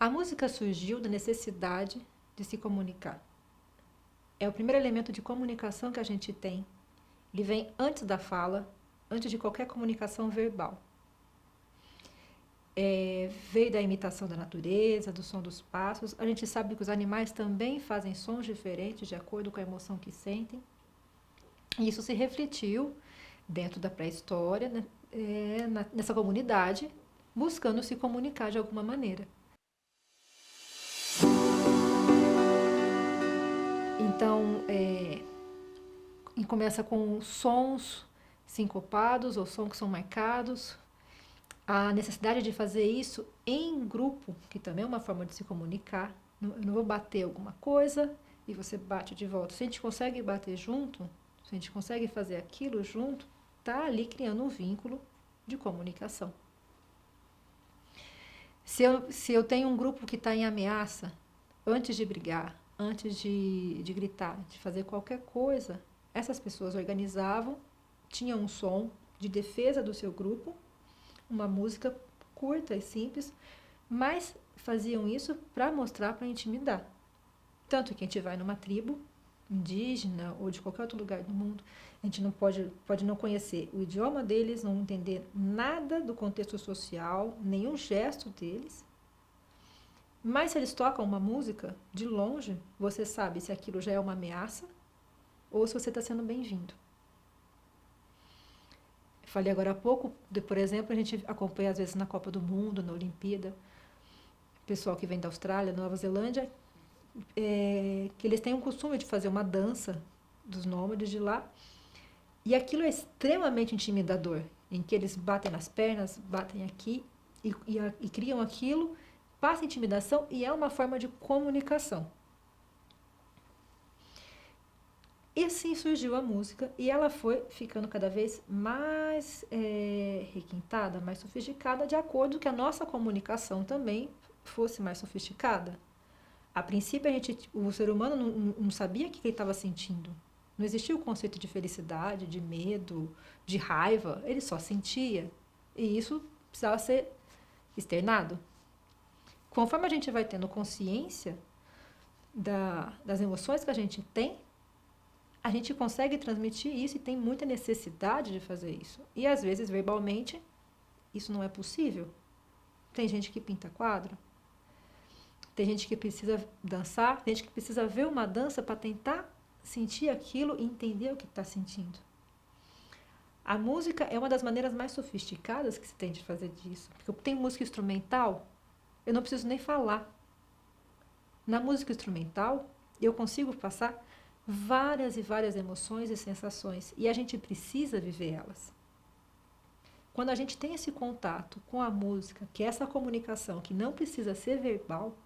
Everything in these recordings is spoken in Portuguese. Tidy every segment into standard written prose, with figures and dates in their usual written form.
A música surgiu da necessidade de se comunicar. É o primeiro elemento de comunicação que a gente tem. Ele vem antes da fala, antes de qualquer comunicação verbal. Veio da imitação da natureza, do som dos passos. A gente sabe que os animais também fazem sons diferentes de acordo com a emoção que sentem. E isso se refletiu dentro da pré-história, né, nessa comunidade, buscando se comunicar de alguma maneira. Então, começa com sons sincopados ou sons que são marcados. A necessidade de fazer isso em grupo, que também é uma forma de se comunicar. Eu não vou bater alguma coisa e você bate de volta. Se a gente consegue bater junto, se a gente consegue fazer aquilo junto, está ali criando um vínculo de comunicação. Se eu tenho um grupo que está em ameaça, antes de brigar, antes de gritar, de fazer qualquer coisa, essas pessoas organizavam, tinham um som de defesa do seu grupo, uma música curta e simples, mas faziam isso para mostrar, para intimidar. Tanto que a gente vai numa tribo indígena ou de qualquer outro lugar do mundo, a gente não pode não conhecer o idioma deles, não entender nada do contexto social, nenhum gesto deles. Mas se eles tocam uma música, de longe, você sabe se aquilo já é uma ameaça ou se você está sendo bem-vindo. Falei agora há pouco, por exemplo, a gente acompanha às vezes na Copa do Mundo, na Olimpíada, pessoal que vem da Austrália, Nova Zelândia, que eles têm o costume de fazer uma dança dos nômades de lá, e aquilo é extremamente intimidador, em que eles batem nas pernas, batem aqui e criam aquilo, passa intimidação e é uma forma de comunicação. E assim surgiu a música e ela foi ficando cada vez mais requintada, mais sofisticada, de acordo com que a nossa comunicação também fosse mais sofisticada. A princípio, o ser humano não sabia o que ele estava sentindo. Não existia o conceito de felicidade, de medo, de raiva. Ele só sentia. E isso precisava ser externado. Conforme a gente vai tendo consciência das emoções que a gente tem, a gente consegue transmitir isso e tem muita necessidade de fazer isso. E às vezes, verbalmente, isso não é possível. Tem gente que pinta quadro, tem gente que precisa dançar, tem gente que precisa ver uma dança para tentar sentir aquilo e entender o que está sentindo. A música é uma das maneiras mais sofisticadas que se tem de fazer disso. Porque tem música instrumental, eu não preciso nem falar. Na música instrumental, eu consigo passar várias e várias emoções e sensações. E a gente precisa viver elas. Quando a gente tem esse contato com a música, que é essa comunicação que não precisa ser verbal,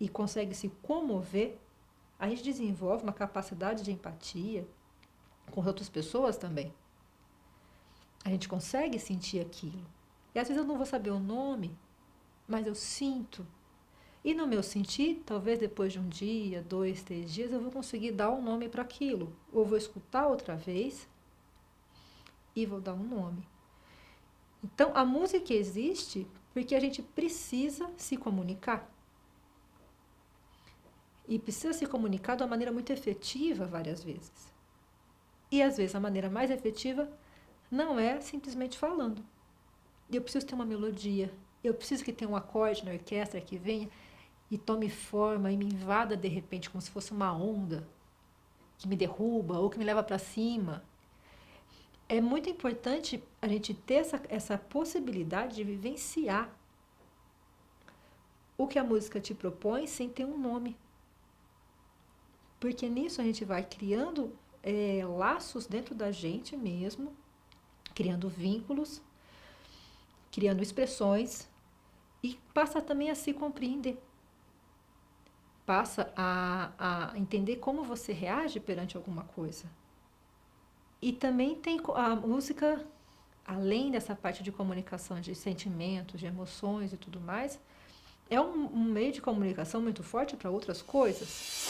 e consegue se comover, a gente desenvolve uma capacidade de empatia com outras pessoas também. A gente consegue sentir aquilo. E às vezes eu não vou saber o nome, mas eu sinto. E no meu sentir, talvez depois de um dia, 2, 3 dias, eu vou conseguir dar um nome para aquilo. Ou vou escutar outra vez e vou dar um nome. Então, a música existe porque a gente precisa se comunicar. E precisa se comunicar de uma maneira muito efetiva várias vezes. E às vezes a maneira mais efetiva não é simplesmente falando. Eu preciso ter uma melodia. Eu preciso que tenha um acorde na orquestra que venha e tome forma e me invada de repente como se fosse uma onda que me derruba ou que me leva para cima. É muito importante a gente ter essa possibilidade de vivenciar o que a música te propõe sem ter um nome. Porque nisso a gente vai criando laços dentro da gente mesmo, criando vínculos, criando expressões e passa também a se compreender. Passa a entender como você reage perante alguma coisa. E também tem a música, além dessa parte de comunicação de sentimentos, de emoções e tudo mais, é um meio de comunicação muito forte para outras coisas.